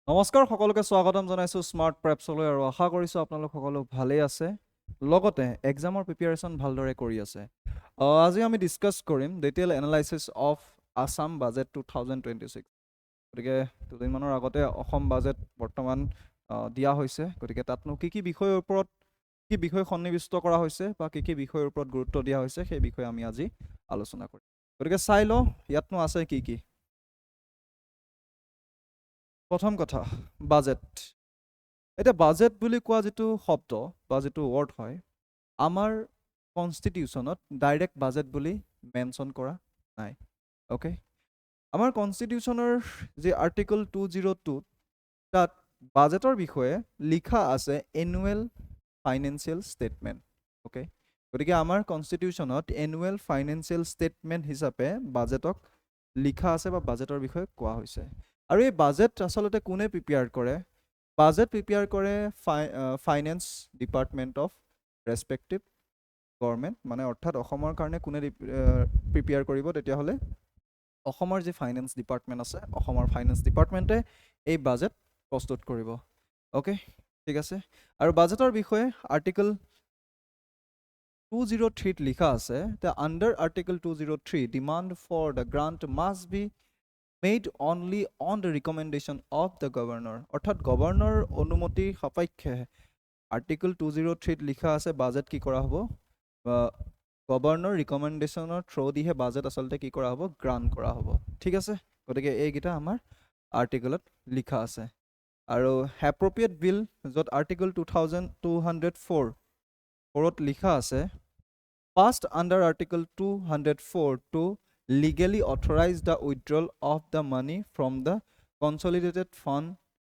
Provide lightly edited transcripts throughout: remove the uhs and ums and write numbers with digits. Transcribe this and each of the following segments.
নমস্কাৰ সকলোকে স্বাগতম জনাইছোঁ স্মাৰ্ট প্ৰেপছলৈ আৰু আশা কৰিছোঁ আপোনালোক সকলো ভালেই আছে লগতে এক্সামৰ প্ৰিপাৰেশ্যন ভালদৰে কৰি আছে আজি আমি ডিছকাছ কৰিম detail analysis of Assam budget 2026 গতিকে দুদিনমানৰ আগতে অসম বাজেট বৰ্তমান দিয়া হৈছে গতিকে তাতনো কি বিষয়ৰ ওপৰত কি বিষয় সন্নিৱিষ্ট কৰা হৈছে বা কি বিষয়ৰ ওপৰত গুৰুত্ব দিয়া হৈছে সেই বিষয়ে আমি আজি আলোচনা কৰিম গতিকে চাই লওঁ ইয়াতনো আছে কি প্ৰথম কথা বাজেট এটা বাজেট বুলি কোৱা যিটো শব্দ বা যিটো ৱৰ্ড হয় আমাৰ কনষ্টিটিউশ্যনত ডাইৰেক্ট বাজেট বুলি মেনশ্যন কৰা নাই অ'কে আমাৰ কনষ্টিটিউশ্যনৰ যি আৰ্টিকল 202 তাত বাজেটৰ বিষয়ে লিখা আছে এনুৱেল ফাইনেন্সিয়েল ষ্টেটমেণ্ট অ'কে গতিকে আমাৰ কনষ্টিটিউশ্যনত এনুৱেল ফাইনেন্সিয়েল ষ্টেটমেণ্ট হিচাপে বাজেটক লিখা আছে বা বাজেটৰ বিষয়ে কোৱা হৈছে আৰু এই বাজেট আচলতে কোনে প্ৰিপেয়াৰ কৰে বাজেট প্ৰিপেয়াৰ কৰে ফাইনেন্স ডিপাৰ্টমেণ্ট অফ ৰেছপেক্টিভ গভৰ্ণমেণ্ট মানে অৰ্থাৎ অসমৰ কাৰণে কোনে প্ৰিপেয়াৰ কৰিব তেতিয়াহ'লে অসমৰ যি ফাইনেন্স ডিপাৰ্টমেণ্ট আছে অসমৰ ফাইনেন্স ডিপাৰ্টমেণ্টে এই বাজেট প্ৰস্তুত কৰিব অ'কে ঠিক আছে আৰু বাজেটৰ বিষয়ে আৰ্টিকল 203 লিখা আছে the under article 203 demand for the grant must be made only on the recommendation of the governor অৰ্থাৎ গভৰ্ণৰ অনুমতি সাপেক্ষে আৰ্টিকল 203 লিখা আছে বাজেট কি কৰা হ'ব গভৰ্ণৰ ৰিকমেণ্ডেশ্যনৰ থ্ৰুদিহে বাজেট আচলতে কি কৰা হ'ব গ্ৰাণ্ট কৰা হ'ব ঠিক আছে গতিকে এইকেইটা আমাৰ আৰ্টিকলত লিখা আছে আৰু এপ্ৰপ্ৰিয়েট বিল য'ত আৰ্টিকল 2204 লিখা আছে passed under Article 204 to legally authorize the withdrawal of the money from the consolidated fund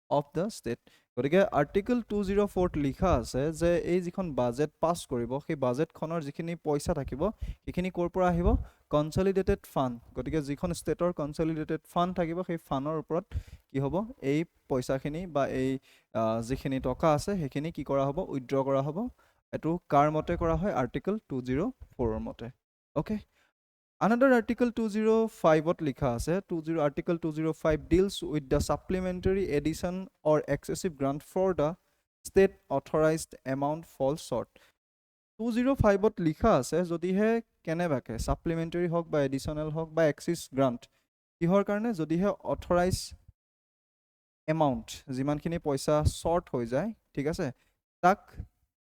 of the state. গতিকে আৰ্টিকল 204 লিখা আছে যে এই যিখন বাজেট পাছ কৰিব সেই বাজেটখনৰ যিখিনি পইচা থাকিব সেইখিনি ক'ৰ পৰা আহিব কনচলিডেটেড ফাণ্ড গতিকে যিখন ষ্টেটৰ কনচলিডেটেড ফাণ্ড থাকিব সেই ফাণ্ডৰ ওপৰত কি হ'ব এই পইচাখিনি বা এই যিখিনি টকা আছে সেইখিনি কি কৰা হ'ব উইথড্ৰ কৰা হ'ব এইটো কাৰ মতে কৰা হয় আৰ্টিকল 204 মতে অ'কে Another Article 205 লিখা আছে Article 205 deals with the supplementary addition or excessive grant for the state authorized amount falls short 205 লিখা আছে যদিহে কেনেবাকে সাপ্লিমেণ্টাৰী হওক বা এডিশ্যনেল হওক বা এক্সিছ গ্ৰাণ্ট কিহৰ কাৰণে যদিহে অথৰাইজ এমাউণ্ট যিমানখিনি পইচা শ্বৰ্ট হৈ যায় ঠিক আছে তাক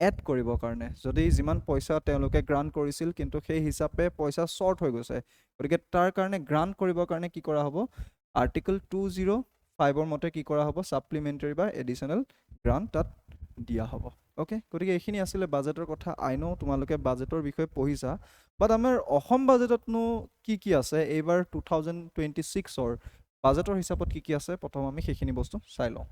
এড কৰিবৰ কাৰণে যদি যিমান পইচা তেওঁলোকে গ্ৰাণ্ট কৰিছিল কিন্তু সেই হিচাপে পইচা শ্বৰ্ট হৈ গৈছে গতিকে তাৰ কাৰণে গ্ৰাণ্ট কৰিবৰ কাৰণে কি কৰা হ'ব আৰ্টিকল 205 মতে কি কৰা হ'ব সাপ্লিমেণ্টাৰী বা এডিশ্যনেল গ্ৰাণ্ট তাত দিয়া হ'ব অ'কে গতিকে এইখিনি আছিলে বাজেটৰ কথা আই ন তোমালোকে বাজেটৰ বিষয়ে পঢ়িছা বাট আমাৰ অসম বাজেটতনো কি আছে এইবাৰ 2026ৰ বাজেটৰ হিচাপত কি আছে প্ৰথম আমি সেইখিনি বস্তু চাই লওঁ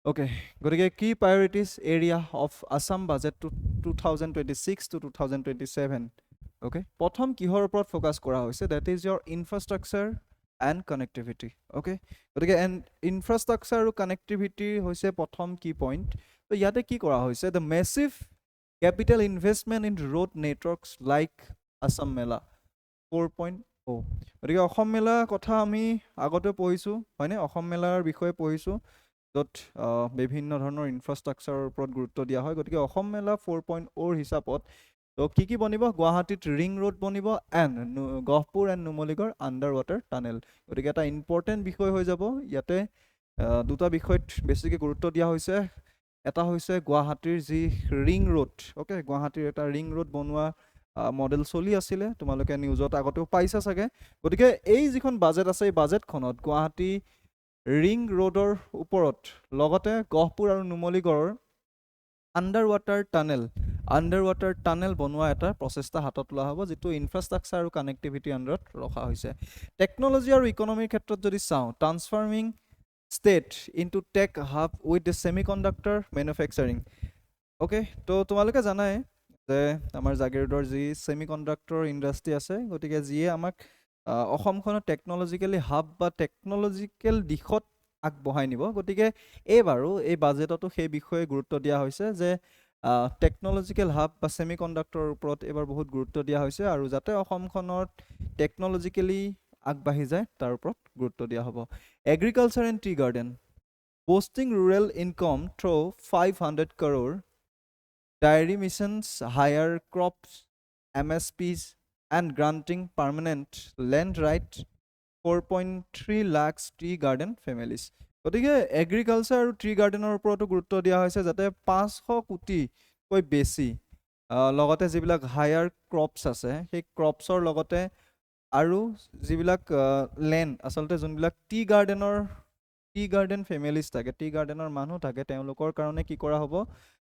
Okay, গতিকে কি priorities area of Assam budget to 2026 to 2027 okay প্ৰথম কিহৰ ওপৰত ফোকাস কৰা হৈছে that is your infrastructure and connectivity okay গতিকে infrastructure আৰু connectivity হৈছে প্ৰথম কি পইণ্ট তো ইয়াতে কি কৰা হৈছে the massive capital investment in road networks like Assam Mela 4.0 গতিকে অসম মেলা কথা আমি আগতে পঢ়িছোঁ হয়নে অসম মেলাৰ বিষয়ে পঢ়িছোঁ য'ত বিভিন্ন ধৰণৰ ইনফ্ৰাষ্ট্ৰাকচাৰৰ ওপৰত গুৰুত্ব দিয়া হয় গতিকে অসম মেলা 4.0 হিচাপত তো কি বনিব গুৱাহাটীত ৰিং ৰোড বনিব and Gohpur and Numaligarh under water tunnel গতিকে এটা ইম্পৰ্টেণ্ট বিষয় হৈ যাব ইয়াতে দুটা বিষয়ত বেছিকৈ গুৰুত্ব দিয়া হৈছে এটা হৈছে গুৱাহাটীৰ যি ৰিং ৰোড অ'কে গুৱাহাটীৰ এটা ৰিং ৰোড বনোৱা মডেল চলি আছিলে তোমালোকে নিউজত আগতেও পাইছা চাগে গতিকে এই যিখন বাজেট আছে এই বাজেটখনত গুৱাহাটী ৰিং ৰোডৰ ওপৰত লগতে গহপুৰ আৰু নুমলীগড়ৰ আণ্ডাৰ ৱাটাৰ টানেল বনোৱা এটা প্ৰচেষ্টা হাতত লোৱা হ'ব যিটো ইনফ্ৰাষ্ট্ৰাকচাৰ আৰু কানেক্টিভিটি আণ্ডাৰত ৰখা হৈছে টেকন'লজি আৰু ইকনমিৰ ক্ষেত্ৰত যদি চাওঁ transforming state into tech hub with the semiconductor manufacturing okay তো তোমালোকে জানাই যে আমাৰ জাগিৰোডৰ যি ছেমি কণ্ডাক্টৰ ইণ্ডাষ্ট্ৰি আছে গতিকে যিয়ে আমাক অসমখনত টেকন'লজিকেলি হাব বা টেকন'লজিকেল দিশত আগবঢ়াই নিব গতিকে এইবাৰো এই বাজেটতো সেই বিষয়ে গুৰুত্ব দিয়া হৈছে যে টেকন'লজিকেল হাব বা ছেমি কণ্ডাক্টৰৰ ওপৰত এইবাৰ বহুত গুৰুত্ব দিয়া হৈছে আৰু যাতে অসমখনত টেকন'লজিকেলি আগবাঢ়ি যায় তাৰ ওপৰত গুৰুত্ব দিয়া হ'ব agriculture and tea garden boosting rural income through 500 crore dairy missions higher crops MSPs and granting permanent land right 4.3 lakhs tree garden families গতিকে এগ্ৰিকালচাৰ আৰু ট্ৰী গাৰ্ডেনৰ ওপৰতো গুৰুত্ব দিয়া হৈছে যাতে 500 কোটিকৈ বেছি লগতে যিবিলাক হায়াৰ ক্ৰপছ আছে সেই ক্ৰপছৰ লগতে আৰু যিবিলাক লেণ্ড আচলতে যোনবিলাক টি গাৰ্ডেন ফেমিলিজ থাকে টি গাৰ্ডেনৰ মানুহ থাকে তেওঁলোকৰ কাৰণে কি কৰা হ'ব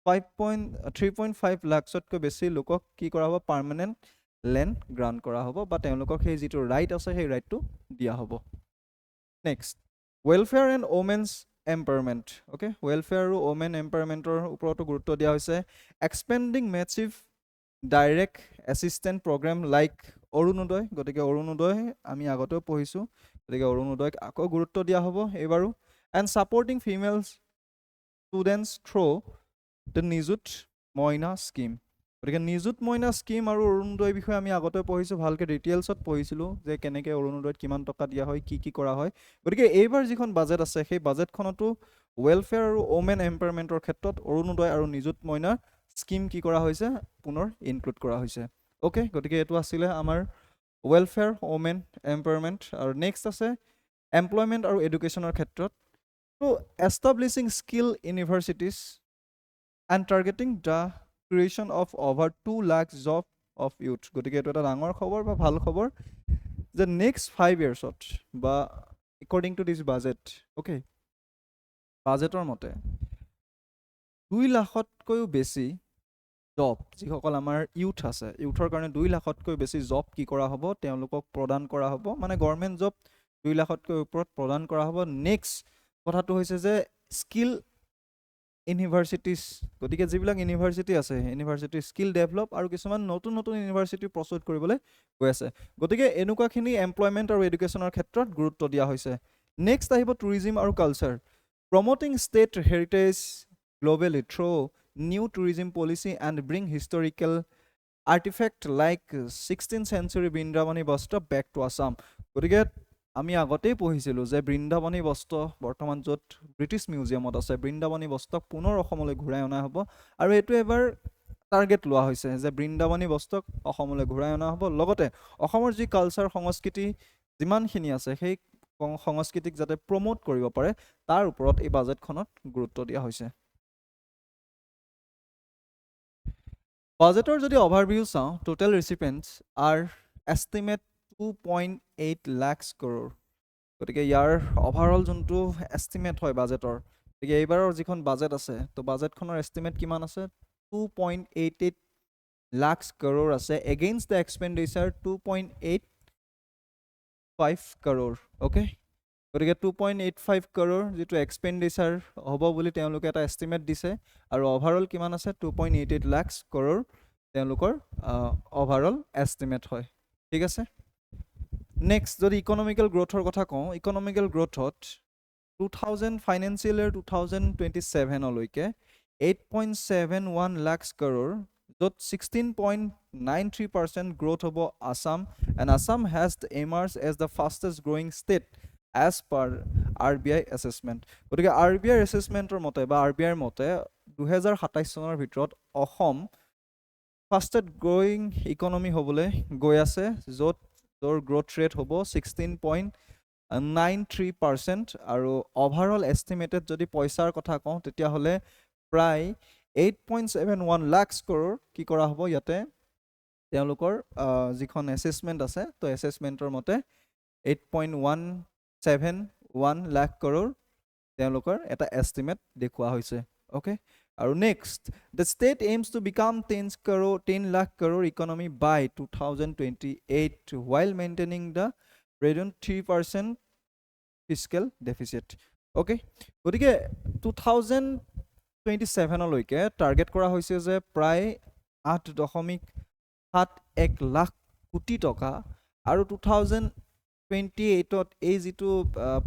3.5 লাখতকৈ বেছি লোকক কি কৰা হ'ব পাৰ্মানেণ্ট লেণ্ড গ্ৰাণ্ট কৰা হ'ব বা তেওঁলোকক সেই যিটো ৰাইট আছে সেই ৰাইটটো দিয়া হ'ব next welfare and women's empowerment okay welfare আৰু ওমেন এম্পাৱাৰমেণ্টৰ ওপৰতো গুৰুত্ব দিয়া হৈছে expanding massive direct assistance programme like Orunodoi গতিকে অৰুণোদয় আমি আগতেও পঢ়িছোঁ গতিকে অৰুণোদয়ক আকৌ গুৰুত্ব দিয়া হ'ব এইবাৰো and supporting female students through the নিযুত মইনা স্কিম গতিকে নিযুত মইনা স্কিম আৰু অৰুণোদয়ৰ বিষয়ে আমি আগতে পঢ়িছোঁ ভালকৈ ডিটেইলছত পঢ়িছিলোঁ যে কেনেকৈ অৰুণোদয়ত কিমান টকা দিয়া হয় কি কৰা হয় গতিকে এইবাৰ যিখন বাজেট আছে সেই বাজেটখনতো ৱেলফেয়াৰ আৰু ওমেন এম্পাৱাৰমেণ্টৰ ক্ষেত্ৰত অৰুণোদয় আৰু নিযুত মইনা স্কিম কি কৰা হৈছে পুনৰ ইনক্লুড কৰা হৈছে অ'কে গতিকে এইটো আছিলে আমাৰ ৱেলফেয়াৰ ওমেন এম্পাৱাৰমেণ্ট আৰু নেক্সট আছে এমপ্লয়মেণ্ট আৰু এডুকেশ্যনৰ ক্ষেত্ৰত ত' establishing skill universities and targeting the creation of over 2 lakh job of youth গতিকে এইটো এটা ডাঙৰ খবৰ বা ভাল খবৰ যে নেক্সট 5 ইয়াৰ্ছত বা according to this budget okay বাজেটৰ মতে 2 লাখতকৈও বেছি জব যিসকল আমাৰ ইউথ আছে ইউথৰ কাৰণে 2 লাখতকৈ বেছি জব কি কৰা হ'ব তেওঁলোকক প্ৰদান কৰা হ'ব মানে গভৰ্ণমেণ্ট জব 2 লাখতকৈ ওপৰত প্ৰদান কৰা হ'ব নেক্সট কথাটো হৈছে যে স্কিল ইউনিভাৰ্চিটিজ গতিকে যিবিলাক ইউনিভাৰ্চিটি আছে ইউনিভাৰ্চিটি স্কিল ডেভেলপ আৰু কিছুমান নতুন ইউনিভাৰ্চিটি প্ৰস্তুত কৰিবলৈ গৈ আছে গতিকে এনেকুৱাখিনি এমপ্লয়মেণ্ট আৰু এডুকেশ্যনৰ ক্ষেত্ৰত গুৰুত্ব দিয়া হৈছে নেক্সট আহিব টুৰিজিম আৰু culture promoting state heritage globally through new tourism policy and bring historical artifact like 16th century বৃন্দাবনী বস্ত্ৰ back to Assam গতিকে আমি আগতেই পঢ়িছিলোঁ যে বৃন্দাবনী বস্ত্ৰ বৰ্তমান য'ত ব্ৰিটিছ মিউজিয়ামত আছে বৃন্দাবনী বস্ত্ৰক পুনৰ অসমলৈ ঘূৰাই অনা হ'ব আৰু এইটো এবাৰ টাৰ্গেট লোৱা হৈছে যে বৃন্দাবনী বস্ত্ৰক অসমলৈ ঘূৰাই অনা হ'ব লগতে অসমৰ যি কালচাৰ সংস্কৃতি যিমানখিনি আছে সেই সংস্কৃতিক যাতে প্ৰমোট কৰিব পাৰে তাৰ ওপৰত এই বাজেটখনত গুৰুত্ব দিয়া হৈছে বাজেটৰ যদি অভাৰভিউ চাওঁ total receipts are estimate 2.8 lakh crore গতিকে ইয়াৰ অভাৰঅল যোনটো এষ্টিমেট হয় বাজেটৰ গতিকে এইবাৰৰ যিখন বাজেট আছে তো বাজেটখনৰ এষ্টিমেট কিমান আছে 2.88 লাখ crore আছে against the expenditure 2.85 crore okay গতিকে 2.85 crore যিটো এক্সপেণ্ডিচাৰ হ'ব বুলি তেওঁলোকে এটা এষ্টিমেট দিছে আৰু অভাৰঅল কিমান আছে 2.88 লাখ crore তেওঁলোকৰ অভাৰঅল এষ্টিমেট হয় ঠিক আছে নেক্সট যদি ইকনমিকেল গ্ৰ'থৰ কথা কওঁ ইকনমিকেল গ্ৰ'থত 2000 ফাইনেন্সিয়েল ইয়েৰ 2027লৈকে 8.71 লাখ crore য'ত 16.93% গ্ৰ'থ হ'ব Assam and Assam has emerged as the fastest growing state as per RBI assessment গতিকে RBI assessmentৰ মতে বা RBIৰ মতে 2027 চনৰ ভিতৰত অসম ফাষ্টেষ্ট গ্ৰ'য়িং ইকনমি হ'বলৈ গৈ আছে য'ত তোৰ গ্ৰ'থ ৰেট হ'ব 16.93% আৰু অভাৰঅল এষ্টিমেটেড যদি পইচাৰ কথা কওঁ তেতিয়াহ'লে প্ৰায় 8.71 লাখ crore কি কৰা হ'ব ইয়াতে তেওঁলোকৰ যিখন এছেছমেণ্ট আছে তো এছেছমেণ্টৰ মতে 8.171 লাখ crore তেওঁলোকৰ এটা এষ্টিমেট দেখুওৱা হৈছে অ'কে আৰু next the state aims to become 10 lakh crore economy by 2028 while maintaining the present 3% fiscal deficit okay গতিকে 2027লৈকে টাৰ্গেট কৰা হৈছে যে প্ৰায় 8.71 লাখ কোটি টকা আৰু 2028ত এই যিটো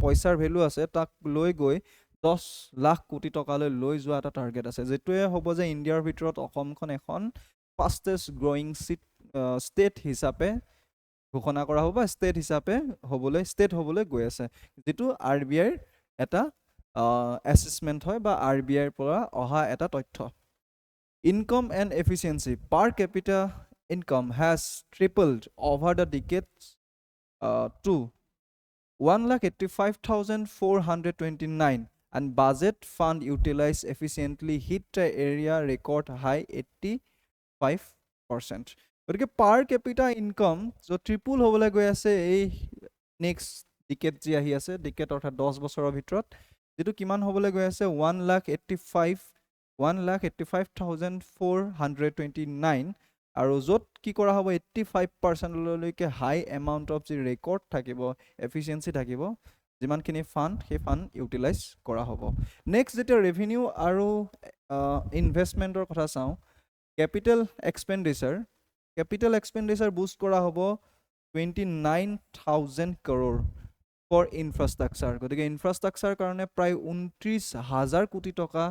পইচাৰ ভেলু আছে তাক লৈ গৈ 10 লাখ কোটি টকালৈ লৈ যোৱা এটা টাৰ্গেট আছে যেটোৱে হ'ব যে ইণ্ডিয়াৰ ভিতৰত অসমখন এখন ফাষ্টেষ্ট গ্ৰ'য়িং ষ্টেট হিচাপে ঘোষণা কৰা হ'ব বা ষ্টেট হিচাপে হ'বলৈ গৈ আছে, যিটো RBI ৰ এটা এছেছমেণ্ট হয় বা RBI ৰ পৰা অহা এটা তথ্য। Income and efficiency. Per capita income has tripled over the decades to 1,85,429, and budget fund utilized efficiently hit the area record high 85%. গতিকে পাৰ কেপিটা ইনকাম য'ত ট্ৰিপুল হ'বলৈ গৈ আছে এই নেক্সট ডিকেট যি আহি আছে, ডিকেট অৰ্থাৎ 10 বছৰৰ ভিতৰত, যিটো কিমান হ'বলৈ গৈ আছে 1,85,429, আৰু য'ত কি কৰা হ'ব 85%লৈকে হাই এমাউণ্ট অফ যি ৰেকৰ্ড থাকিব, এফিচিয়েঞ্চি থাকিব, যিমানখিনি ফাণ্ড, সেই ফাণ্ড ইউটিলাইজ কৰা হ'ব। নেক্সট যেতিয়া ৰেভিনিউ আৰু ইনভেষ্টমেণ্টৰ কথা চাওঁ, কেপিটেল এক্সপেণ্ডিচাৰ বুষ্ট কৰা হ'ব 29,000 crore ফৰ ইনফ্ৰাষ্ট্ৰাকচাৰ। গতিকে ইনফ্ৰাষ্ট্ৰাকচাৰ কাৰণে প্ৰায় 29,000 কোটি টকা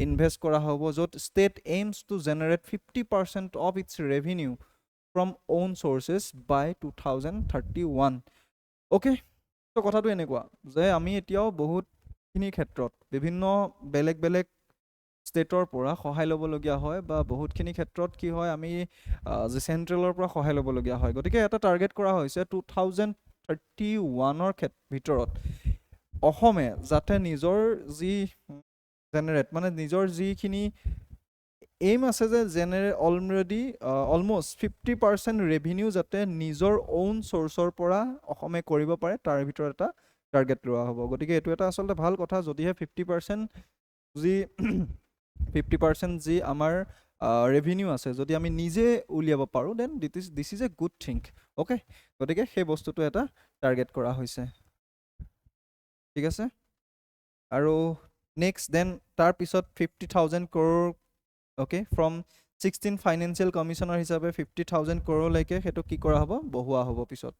ইনভেষ্ট কৰা হ'ব, য'ত state aims to generate 50% of its revenue from own sources by 2031। Okay, তো কথাটো এনেকুৱা যে আমি এতিয়াও বহুতখিনি ক্ষেত্ৰত বিভিন্ন বেলেগ ষ্টেটৰ পৰা সহায় ল'বলগীয়া হয়, বা বহুতখিনি ক্ষেত্ৰত কি হয় আমি যে চেণ্ট্ৰেলৰ পৰা সহায় ল'বলগীয়া হয়। গতিকে এটা টাৰ্গেট কৰা হৈছে 2031ৰ ভিতৰত অসমে যাতে নিজৰ যি জেনেৰেট, মানে নিজৰ যিখিনি এইম আছে যে অলৰেডি অলমষ্ট 50% ৰেভিনিউ যাতে নিজৰ অ'ন চ'ৰ্চৰ পৰা অসমে কৰিব পাৰে, তাৰ ভিতৰত এটা টাৰ্গেট লোৱা হ'ব। গতিকে এইটো এটা আচলতে ভাল কথা, যদিহে 50% যি আমাৰ ৰেভিনিউ আছে যদি আমি নিজে উলিয়াব পাৰোঁ, then this is a good thing. Okay, গতিকে সেই বস্তুটো এটা টাৰ্গেট কৰা হৈছে, ঠিক আছে। আৰু নেক্সট দেন তাৰপিছত 50,000 crore, okay, from 16 financial commissioner হিচাপে 50,000 crore সেইটো কি কৰা হ'ব, বঢ়োৱা হ'ব পিছত।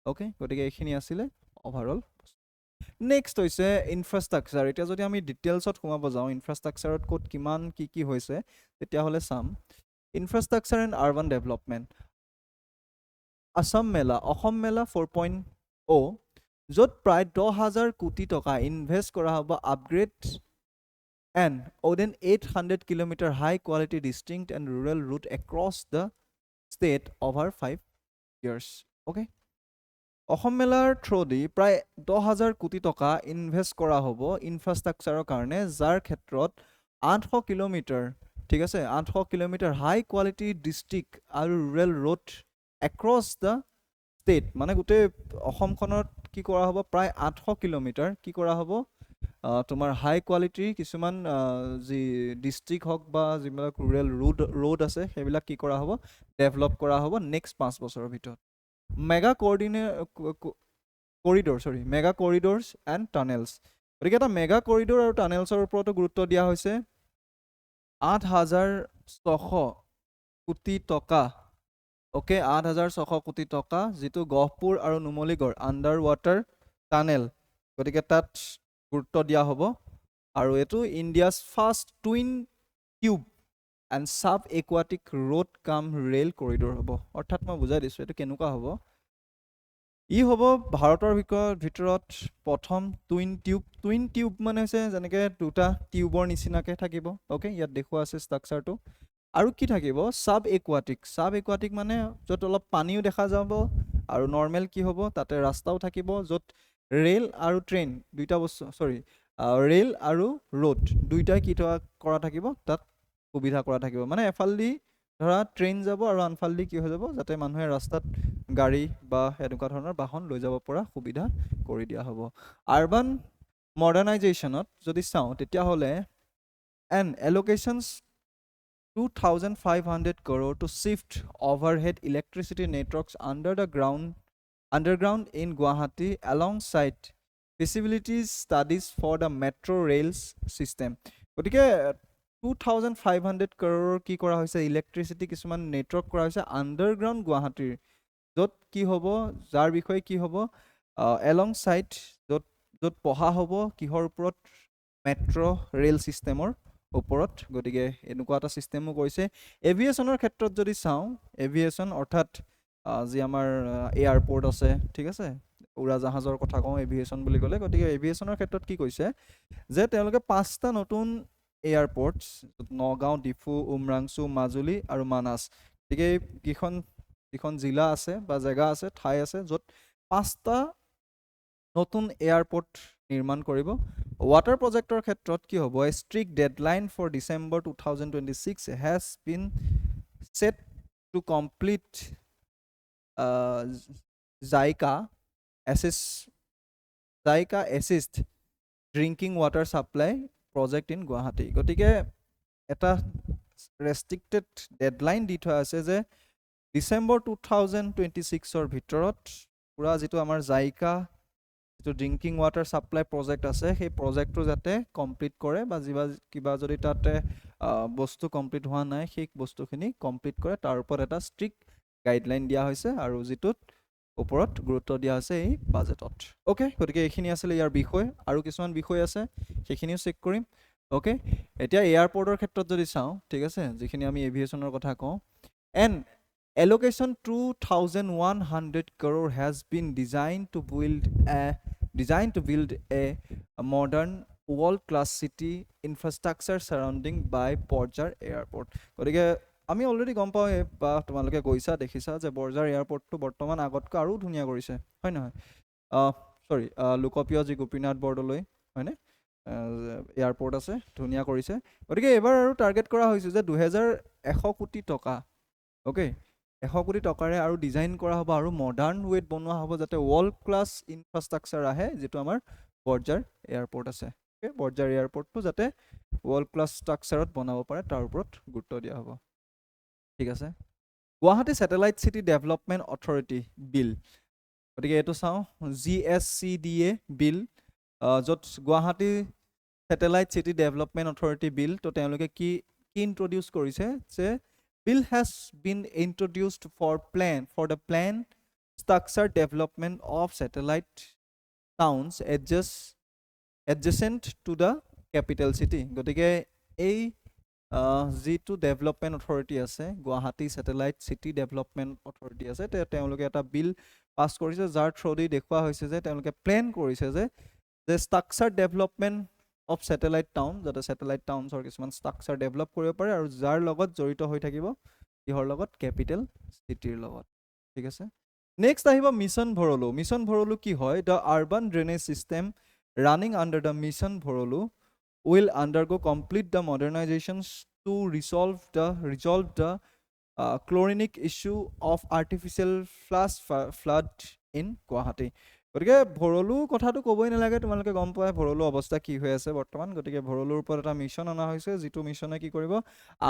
অ'কে, গতিকে এইখিনি আছিলে অভাৰঅল। নেক্সট হৈছে ইনফ্ৰাষ্ট্ৰাকচাৰ। এতিয়া যদি আমি ডিটেইলছত সোমাব যাওঁ ইনফ্ৰাষ্ট্ৰাকচাৰত ক'ত কিমান কি হৈছে, তেতিয়াহ'লে চাম infrastructure and urban development. Asom Mala 4.0, য'ত প্ৰায় 10,000 কোটি টকা ইনভেষ্ট কৰা হ'ব upgrade and widen 800 kilometre high quality district and rural route across the state over 5 years। Okay, Asom মেলাৰ থ্ৰুদি প্ৰায় 10,000 কোটি টকা ইনভেষ্ট কৰা হ'ব ইনফ্ৰাষ্ট্ৰাকচাৰৰ কাৰণে, যাৰ ক্ষেত্ৰত 800 কিলোমিটাৰ, ঠিক আছে, 800 কিলোমিটাৰ হাই কোৱালিটি ডিষ্ট্ৰিক্ট আৰু rural road across the state, মানে গোটেই অসমখনত কি কৰা হ'ব, প্ৰায় 800 কিলোমিটাৰ কি কৰা হ'ব, তোমাৰ হাই কোৱালিটিৰ কিছুমান যি ডিষ্ট্ৰিক্ট হওক বা যিবিলাক ৰুৰেল ৰোড আছে, সেইবিলাক কি কৰা হ'ব, ডেভেলপ কৰা হ'ব নেক্সট 5 বছৰৰ ভিতৰত। Mega corridors and tunnels. গতিকে এটা মেগা কৰিডৰ আৰু টানেলছৰ ওপৰতো গুৰুত্ব দিয়া হৈছে। 8,600 কোটি টকা, অ'কে, 8,600 কোটি টকা, যিটো গহপুৰ আৰু নুমলীগড় আণ্ডাৰ ৱাটাৰ টানেল, গতিকে তাত গুৰুত্ব দিয়া হ'ব। আৰু এইটো India's first twin tube and sub aquatic road cum rail corridor হ'ব। অৰ্থাৎ মই বুজাই দিছোঁ এইটো কেনেকুৱা হ'ব। ই হ'ব ভাৰতৰ ভিতৰত প্ৰথম টুইন টিউব মানে হৈছে যেনেকৈ দুটা টিউবৰ নিচিনাকৈ থাকিব। অ'কে, ইয়াত দেখুওৱা আছে ষ্ট্ৰাকচাৰটো। আৰু কি থাকিব, ছাব একুৱাটিক মানে য'ত অলপ পানীও দেখা যাব, আৰু নৰ্মেল কি হ'ব, তাতে ৰাস্তাও থাকিব, য'ত ৰেল আৰু ট্ৰেইন দুইটা বস্তু, ৰেল আৰু ৰোড দুইটাই কি কৰা থাকিব, তাত সুবিধা কৰা থাকিব। মানে এফালেদি ধৰা ট্ৰেইন যাব আৰু আনফালেদি কি হৈ যাব, যাতে মানুহে ৰাস্তাত গাড়ী বা এনেকুৱা ধৰণৰ বাহন লৈ যাব পৰা সুবিধা কৰি দিয়া হ'ব। আৰ্বান মডাৰ্ণাইজেশ্যনত যদি চাওঁ, তেতিয়াহ'লে এলোকেশ্যনছ 2,500 crore to shift overhead electricity networks underground in Guwahati alongside feasibility studies for the metro rails system। গতিকে 2,500 crore কি কৰা হৈছে, ইলেক্ট্ৰিচিটি কিছুমান নেটৱৰ্ক কৰা হৈছে আণ্ডাৰগ্ৰাউণ্ড গুৱাহাটীৰ, য'ত কি হ'ব, যাৰ বিষয়ে কি হ'ব, এলংচাইড য'ত পঢ়া হ'ব কিহৰ ওপৰত, মেট্ৰ' ৰেল ছিষ্টেমৰ ওপৰত। গতিকে এনেকুৱা এটা ছিষ্টেমো কৰিছে। এভিয়েশ্যনৰ ক্ষেত্ৰত যদি চাওঁ, এভিয়েশ্যন অৰ্থাৎ যি আমাৰ এয়াৰপৰ্ট আছে ঠিক আছে উৰাজাহাজৰ কথা কওঁ এভিয়েশ্যন বুলি ক'লে গতিকে এভিয়েশ্যনৰ ক্ষেত্ৰত কি কৈছে যে তেওঁলোকে 5টা নতুন এয়াৰপৰ্টছ নগাঁও ডিফু উমৰাংচু মাজুলী আৰু মানাছ গতিকে যিখন জিলা আছে বা জেগা আছে ঠাই আছে য'ত 5টা নতুন এয়াৰপৰ্ট নিৰ্মাণ কৰিব ৱাটাৰ প্ৰজেক্টৰ ক্ষেত্ৰত কি হ'ব strict deadline for December 2026 has been set to complete JICA assist drinking water supply project in Guwahati গতিকে এটা ৰেষ্ট্ৰিক্টেড ডেডলাইন দি থোৱা আছে যে ডিচেম্বৰ 2026ৰ ভিতৰত পুৰা যিটো আমাৰ জাইকা যিটো ড্ৰিংকিং ৱাটাৰ ছাপ্লাই প্ৰজেক্ট আছে সেই প্ৰজেক্টটো যাতে কমপ্লিট কৰে বা কিবা যদি তাতে বস্তু কমপ্লিট হোৱা নাই সেই বস্তুখিনি কমপ্লিট কৰে তাৰ ওপৰত এটা ষ্ট্ৰিক্ট গাইডলাইন দিয়া হৈছে আৰু যিটোত ওপৰত গুৰুত্ব দিয়া হৈছে এই বাজেটত অ'কে গতিকে এইখিনি আছিলে ইয়াৰ বিষয় আৰু কিছুমান বিষয় আছে সেইখিনিও চেক কৰিম অ'কে এতিয়া এয়াৰপৰ্টৰ ক্ষেত্ৰত যদি চাওঁ ঠিক আছে যিখিনি আমি এভিয়েশ্যনৰ কথা কওঁ and allocation 2,100 crore has been designed to build a modern world-class city infrastructure surrounding by Borjar Airport. গতিকে আমি অলৰেডি গম পাওঁ বা তোমালোকে গৈছা দেখিছা যে বৰজাৰ এয়াৰপৰ্টটো বৰ্তমান আগতকৈ আৰু ধুনীয়া কৰিছে হয় নহয় সৰি লোকপ্ৰিয় যি গোপীনাথ বৰদলৈ হয়নে এয়াৰপৰ্ট আছে ধুনীয়া কৰিছে গতিকে এইবাৰ আৰু টাৰ্গেট কৰা হৈছে যে 2,100 কোটি টকা অ'কে 100 কোটি টকাৰে আৰু ডিজাইন কৰা হ'ব আৰু মডাৰ্ণ ৱেত বনোৱা হ'ব যাতে ৱৰ্ল্ড ক্লাছ ইনফ্ৰাষ্ট্ৰাকচাৰ আহে যিটো আমাৰ বৰজাৰ এয়াৰপৰ্ট আছে বৰজাৰ এয়াৰপৰ্টটো যাতে ৱৰ্ল্ড ক্লাছ ষ্ট্ৰাকচাৰত বনাব পাৰে তাৰ ওপৰত গুৰুত্ব দিয়া হ'ব ঠিক আছে Guwahati satellite city development authority bill গতিকে এইটো চাওঁ GSCDA বিল য'ত Guwahati satellite city development authority bill তো তেওঁলোকে কি ইন্ট্ৰডিউচ কৰিছে যে bill has been introduced for the planned structure development of satellite towns adjacent to the capital city গতিকে এই যিটো ডেভেলপমেণ্ট অথৰিটি আছে Guwahati satellite city development authority আছে তেওঁলোকে এটা বিল পাছ কৰিছে যাৰ থ্ৰুদি দেখুওৱা হৈছে যে তেওঁলোকে প্লেন কৰিছে যে structure development of satellite town যাতে ছেটেলাইট টাউনছৰ কিছুমান ষ্ট্ৰাকচাৰ ডেভেলপ কৰিব পাৰে আৰু যাৰ লগত জড়িত হৈ থাকিব কিহৰ লগত কেপিটেল চিটিৰ লগত ঠিক আছে নেক্সট আহিব মিছন ভৰলু কি হয় the urban drainage system running under the mission Bharalu will undergo complete the modernizations to resolve the chlorinic issue of artificial flood in Guwahati গতিকে ভৰলু কথাটো ক'বই নালাগে তোমালোকে গম পোৱা ভৰলু অৱস্থা কি হৈ আছে বৰ্তমান গতিকে ভৰলুৰ ওপৰত এটা মিছন অনা হৈছে যিটো মিছনে কি কৰিব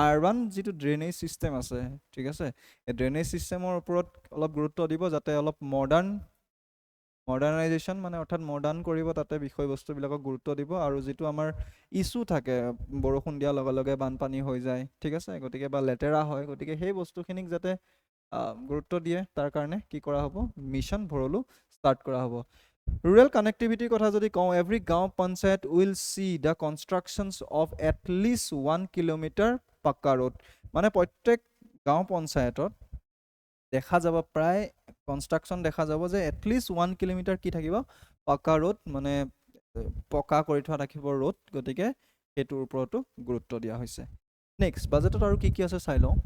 আৰ্বান যিটো ড্ৰেনেজ চিষ্টেম আছে ঠিক আছে এই ড্ৰেনেজ চিষ্টেমৰ ওপৰত অলপ গুৰুত্ব দিব যাতে অলপ মডাৰ্ণাইজেশ্যন মানে অৰ্থাৎ মডাৰ্ণ কৰিব তাতে বিষয়বস্তুবিলাকক গুৰুত্ব দিব আৰু যিটো আমাৰ ইছ্যু থাকে বৰষুণ দিয়াৰ লগে লগে বানপানী হৈ যায় ঠিক আছে গতিকে বা লেতেৰা হয় গতিকে সেই বস্তুখিনিক যাতে গুৰুত্ব দিয়ে তাৰ কাৰণে কি কৰা হ'ব মিছন ভৰলু ষ্টাৰ্ট কৰা হ'ব ৰুৰেল কানেক্টিভিটিৰ কথা যদি কওঁ এভৰি গাঁও panchayat will see the constructions of at least 1 kilometre pucca road মানে প্ৰত্যেক গাঁও পঞ্চায়তত দেখা যাব প্ৰায় কনষ্ট্ৰাকশ্যন দেখা যাব যে এটলিষ্ট 1 কিলোমিটাৰ কি থাকিব পাক্কা ৰোড মানে পকা কৰি থোৱা থাকিব ৰোড গতিকে সেইটোৰ ওপৰতো গুৰুত্ব দিয়া হৈছে নেক্সট বাজেটত আৰু কি আছে চাই লওঁ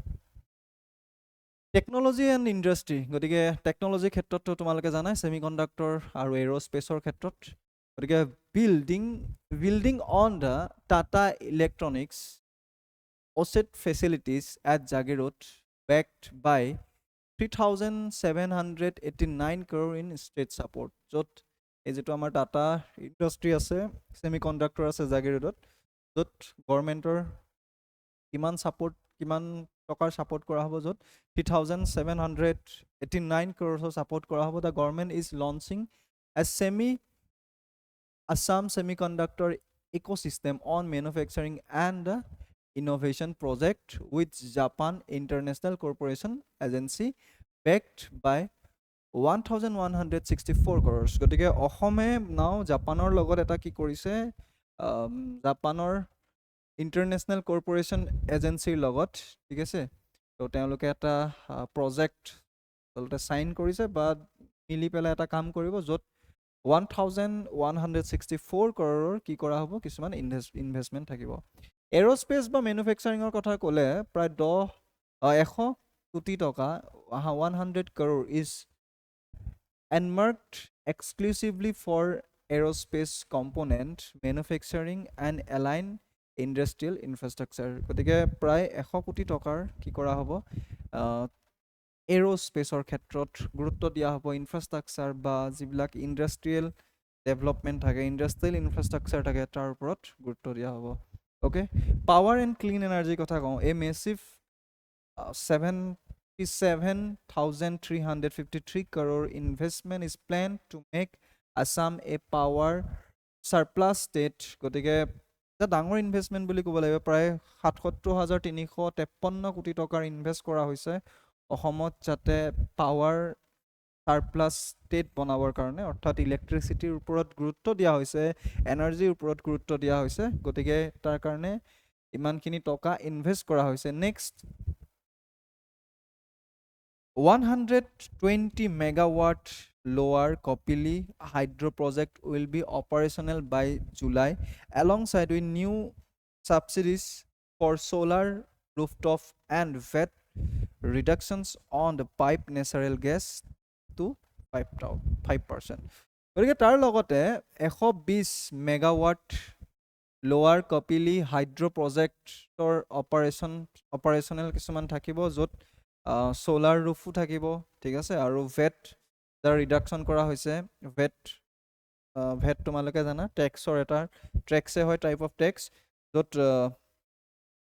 টেকন'লজি এণ্ড ইণ্ডাষ্ট্ৰি গতিকে টেকন'লজিৰ ক্ষেত্ৰততো তোমালোকে জানাই ছেমিকণ্ডাক্টৰ আৰু এৰ'স্পেচৰ ক্ষেত্ৰত গতিকে building on the Tata electronics OSAT facilities at Jagiroad backed by 3,789 crore in state support য'ত এই যিটো আমাৰ টাটা ইণ্ডাষ্ট্ৰি আছে ছেমিকণ্ডাক্টৰ আছে জাগিৰোডত য'ত গভৰ্ণমেণ্টৰ কিমান টকাৰ ছাপোৰ্ট কৰা হ'ব য'ত 3,789 crores ছাপোৰ্ট কৰা হ'ব the government is launching A Assam semiconductor ecosystem on manufacturing and innovation project with Japan International Corporation Agency backed by 1,164 crores গতিকে অসমে নাও জাপানৰ লগত এটা কি কৰিছে জাপানৰ ইণ্টাৰনেশ্যনেল কৰ্পৰেশ্যন এজেঞ্চিৰ লগত ঠিক আছে তো তেওঁলোকে এটা প্ৰজেক্ট আচলতে চাইন কৰিছে বা মিলি পেলাই এটা কাম কৰিব য'ত 1164 crore কি কৰা হ'ব কিছুমান ইনভেষ্টমেণ্ট থাকিব এৰোস্পেচ বা মেনুফেকচাৰিঙৰ কথা ক'লে প্ৰায় 100 কোটি টকা 100 crore is earmarked exclusively for aerospace component manufacturing and aligned industrial infrastructure গতিকে প্ৰায় 100 কোটি টকাৰ কি কৰা হ'ব এৰোস্পেচৰ ক্ষেত্ৰত গুৰুত্ব দিয়া হ'ব ইনফ্ৰাষ্ট্ৰাকচাৰ বা যিবিলাক ইণ্ডাষ্ট্ৰিয়েল ডেভেলপমেণ্ট থাকে ইণ্ডাষ্ট্ৰিয়েল ইনফ্ৰাষ্ট্ৰাকচাৰ থাকে তাৰ ওপৰত গুৰুত্ব দিয়া হ'ব অ'কে পাৱাৰ এণ্ড ক্লিন এনাৰ্জিৰ কথা কওঁ এই massive 77,353 crore investment is planned to make Assam a power surplus state গতিকে এটা ডাঙৰ ইনভেষ্টমেণ্ট বুলি ক'ব লাগিব প্ৰায় 77,353 কোটি টকাৰ ইনভেষ্ট কৰা হৈছে অসমত যাতে পাৱাৰ সাৰপ্লাছ ষ্টেট বনাবৰ কাৰণে অৰ্থাৎ ইলেক্ট্ৰিচিটিৰ ওপৰত গুৰুত্ব দিয়া হৈছে এনাৰ্জিৰ ওপৰত গুৰুত্ব দিয়া হৈছে গতিকে তাৰ কাৰণে ইমানখিনি টকা ইনভেষ্ট কৰা হৈছে next 120 megawatt lower Kopili hydro project will be operational by July alongside with new subsidies for solar rooftop and VAT reductions on the pipe natural gas to 5%. গতিকে তাৰ লগতে 120 মেগাৱাট লোৱাৰ কপিলি হাইড্ৰ প্ৰজেক্টৰ অপাৰেশ্যনেল কিছুমান থাকিব য'ত সোলাৰ ৰুফো থাকিব ঠিক আছে আৰু ভেট যাৰ ৰিডাকশ্যন কৰা হৈছে ভেট তোমালোকে জানা টেক্সৰ এটা ট্ৰেক্সে হয় টাইপ অফ টেক্স য'ত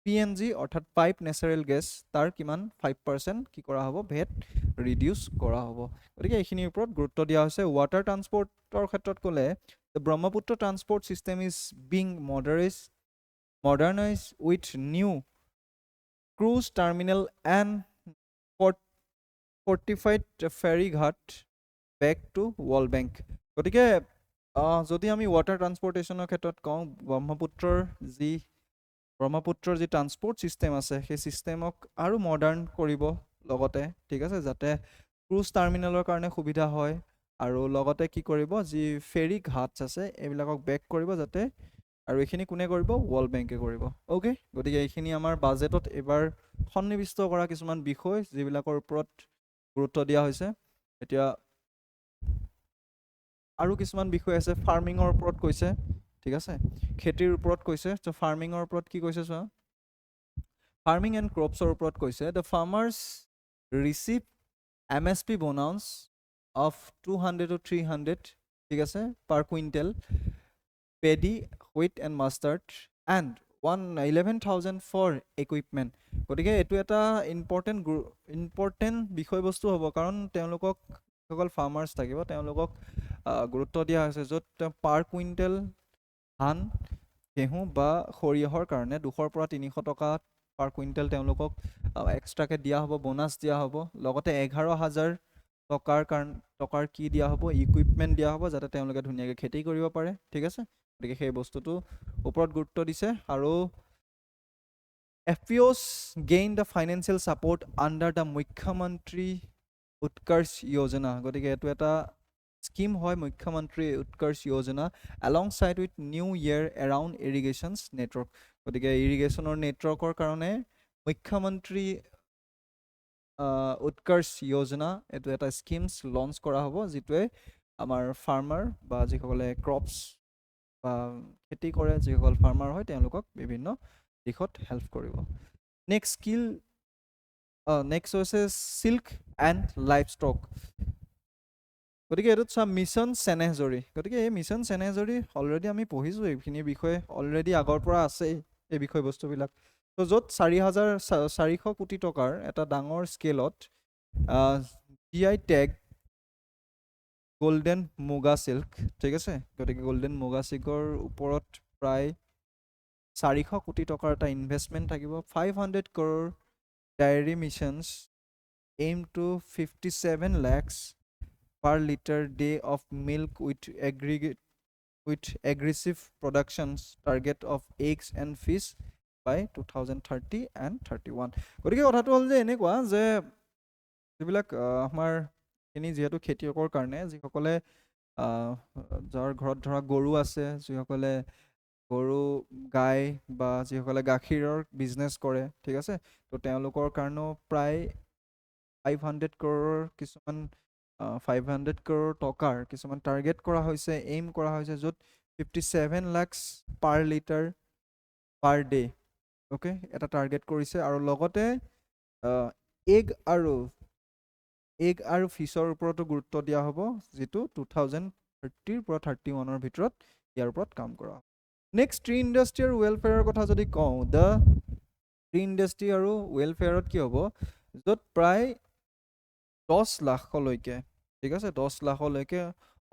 PNG অৰ্থাৎ পাইপ নেচাৰেল গেছ তাৰ কিমান 5% কি কৰা হ'ব ভেট ৰিডিউচ কৰা হ'ব গতিকে এইখিনিৰ ওপৰত গুৰুত্ব দিয়া হৈছে ৱাটাৰ ট্ৰান্সপৰ্টৰ ক্ষেত্ৰত ক'লে Brahmaputra transport system is being modernized with new cruise terminal and fortified ferry ঘাট back to World Bank গতিকে যদি আমি ৱাটাৰ ট্ৰান্সপৰ্টেশ্যনৰ ক্ষেত্ৰত কওঁ ব্ৰহ্মপুত্ৰৰ যি ট্ৰান্সপৰ্ট ছিষ্টেম আছে সেই ছিষ্টেমক আৰু মডাৰ্ণ কৰিব লগতে ঠিক আছে যাতে ক্ৰুজ টাৰ্মিনেলৰ কাৰণে সুবিধা হয় আৰু লগতে কি কৰিব যি ফেৰী ঘাট আছে এইবিলাকক বেক কৰিব যাতে আৰু এইখিনি কোনে কৰিব ৱৰ্ল্ড বেংকে কৰিব অ'কে গতিকে এইখিনি আমাৰ বাজেটত এবাৰ সন্নিৱিষ্ট কৰা কিছুমান বিষয় যিবিলাকৰ ওপৰত গুৰুত্ব দিয়া হৈছে এতিয়া আৰু কিছুমান বিষয় আছে ফাৰ্মিঙৰ ওপৰত কৈছে ঠিক আছে খেতিৰ ওপৰত কৈছে তো ফাৰ্মিঙৰ ওপৰত কি কৈছে চোৱা ফাৰ্মিং এণ্ড ক্ৰপছৰ ওপৰত কৈছে the farmers receive MSP bonus of 200 to 300 ঠিক আছে per quintal paddy wheat and mustard and 11,000 for equipment গতিকে এইটো এটা ইম্পৰ্টেণ্ট বিষয়বস্তু হ'ব কাৰণ তেওঁলোকক যিসকল ফাৰ্মাৰ্ছ থাকিব তেওঁলোকক গুৰুত্ব দিয়া হৈছে য'ত পাৰ কুইণ্টেল ধান ঘেঁহু বা সৰিয়হৰ কাৰণে 200 পৰা 300 টকা পাৰ কুইণ্টেল তেওঁলোকক এক্সট্ৰাকৈ দিয়া হ'ব বোনাছ দিয়া হ'ব লগতে 11,000 টকাৰ কি দিয়া হ'ব ইকুইপমেণ্ট দিয়া হ'ব যাতে তেওঁলোকে ধুনীয়াকৈ খেতি কৰিব পাৰে ঠিক আছে গতিকে সেই বস্তুটো ওপৰত গুৰুত্ব দিছে আৰু FPOs gain the financial support under the মুখ্যমন্ত্ৰী উৎকৰ্ষ যোজনা গতিকে এইটো এটা স্কিম হয় মুখ্যমন্ত্ৰী উৎকৰ্ষ যোজনা alongside with new year around irrigations network গতিকে ইৰিগেশ্যনৰ নেটৱৰ্কৰ কাৰণে মুখ্যমন্ত্ৰী উৎকৰ্ষ যোজনা এইটো এটা স্কিমছ লঞ্চ কৰা হ'ব যিটোৱে আমাৰ ফাৰ্মাৰ বা যিসকলে ক্ৰপছ বা খেতি কৰে যিসকল ফাৰ্মাৰ হয় তেওঁলোকক বিভিন্ন দিশত হেল্প কৰিব নেক্সট হৈছে চিল্ক এণ্ড লাইফ ষ্টক গতিকে এইটোত চোৱা মিছন চেনেহজৰী গতিকে এই মিছন চেনেহজৰী অলৰেডি আমি পঢ়িছোঁ এইখিনিৰ বিষয়ে অলৰেডি আগৰ পৰা আছেই এই বিষয়বস্তুবিলাক তো য'ত 4,400 কোটি টকাৰ এটা ডাঙৰ স্কেলত GI টেগ গোল্ডেন মুগা চিল্ক ঠিক আছে গতিকে গোল্ডেন মুগা চিল্কৰ ওপৰত প্ৰায় 400 কোটি টকাৰ এটা ইনভেষ্টমেণ্ট থাকিব 500 crore dairy missions aim to 57 lakhs per liter day of milk with aggressive productions target of eggs and fish by 2030 and 31 গতিকে কথাটো হ'ল যে এনেকুৱা যে যিবিলাক আমাৰ খিনি যিহেতু খেতিয়কৰ কাৰণে যিসকলে যাৰ ঘৰত ধৰা গৰু আছে, যিসকলে গৰু গাই বা যিসকলে গাখীৰৰ বিজনেছ কৰে, ঠিক আছে, তো তেওঁলোকৰ কাৰণেও প্ৰায় 500 crore কিছুমান 500 crore টকাৰ কিছুমান টাৰ্গেট কৰা হৈছে, এইম কৰা হৈছে, য'ত 57 lakhs পাৰ লিটাৰ পাৰ ডে, অ'কে, এটা টাৰ্গেট কৰিছে। আৰু লগতে এগ আৰু ফিছৰ ওপৰতো গুৰুত্ব দিয়া হ'ব, যিটো 2030 পৰা 31 ভিতৰত ইয়াৰ ওপৰত কাম কৰা। নেক্সট ট্ৰী ইণ্ডাষ্ট্ৰি আৰু ৱেলফেয়াৰৰ কথা যদি কওঁ, দ্য ট্ৰী ইণ্ডাষ্ট্ৰি আৰু ৱেলফেয়াৰত কি হ'ব, য'ত প্ৰায় 10 লাখলৈকে, ঠিক আছে, 10 লাখলৈকে